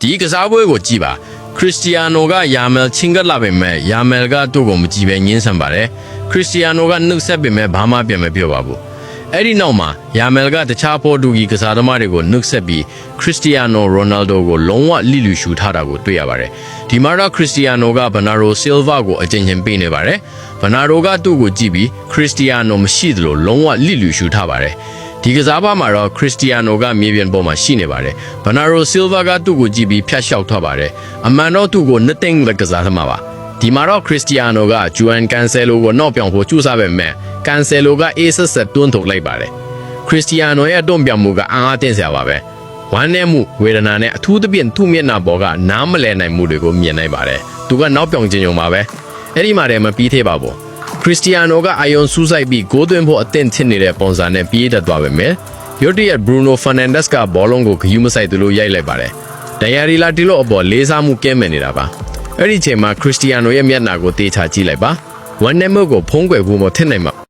ဒီကစားပွဲကိုကြည့်ပါခရစ္စတီယာနိုကယာမယ်ချင်းကလာပေမဲ့ယာမယ်ကသူ့ကိုမကြည့်ပဲညှင်းဆန်ပါတယ်ခရစ္စတီယာနိုကနှုတ်ဆက်ပေမဲ့ဘာမှပြန်မပြောပါဘူးအဲ့ဒီနောက်မှာယာမယ်ကတခြားပေါ်တူဂီကစားသမားတွေကိုနှုတ်ဆက်ပြီးခရစ္စတီယာနိုရိုနယ်ဒိုကိုလုံးဝလိလူရှူထားတာကိုတွေ့ရပါတယ်ဒီမှာတော့ခရစ္စတီယာနိုကဘနာရိုဆီလ်ဗာကိုအကျဉ်းချင်းပေးနေပါတယ်ဘနာရိုကသူ့ကိုကြည့်ပြီးခရစ္စတီယာနိုမရှိသလိုလုံးဝလိလူရှူထားပါတယ်ဒီကစားပါမှာတော့ခရစ္စတီယာနိုကမြေပြင်ပေါ်မှာရှိနေပါတယ်ဘနာရိုဆီလ်ဗာကသူ့ကိုကြည့်ပြီးဖြတ်လျှောက်ထွက်ပါတယ်အမှန်တော့သူ့ကိုနှစ်သိမ့်လက်ကစားသမားပါဒီမှာတော့ခရစ္စတီယာနိုကဂျူအန်ကန်ဆယ်လိုကိုနောက်ပြောင်ဖို့ကြိုးစားပေမဲ့ကန်ဆယ်လိုကအေးဆက်ဆက်တွန်းထုတ်လိုက်ပါတယ်ခရစ္စတီယာနိုရဲ့တွန်းပြောင်မှုကအံ့အားသင့်စရာပါပဲဝမ်းနည်းမှုဝေဒနာနဲ့အထူးသဖြင့်သူ့မျက်နှာပေါ်ကနားမလည်နိုင်မှုတွေကိုမြင်နိုင်ပါတယ်သူကနောက်ပြောင်ခြင်းုံပါပဲအဲ့ဒီမှာတည်းမပြီးသေးပါဘူးခရစ္စတီယာနိုကအာယုံစူးစိုက်ပြီးဂိုးသွင်းဖို့အသင့်ဖြစ်နေတဲ့ပုံစံနဲ့ပြေးတက်သွားပေမဲ့ရုတ်တရက်ဘရူနိုဖာနန်ဒက်စ်ကဘောလုံးကိုဂယူးမဆိုင်သလိုရိုက်လိုက်ပါတယ်ဒိုင်ယာရီလာတီလိုအပေါ်လေးစားမှုကဲမဲ့နေတာပါအဲ့ဒီချိန်မှာခရစ္စတီယာနိုရဲ့မျက်နှာကိုတေးချကြည့်လိုက်ပါဝမ်းနည်းမှုကိုဖုံးကွယ်ဖို့မထင်နိုင်ပါ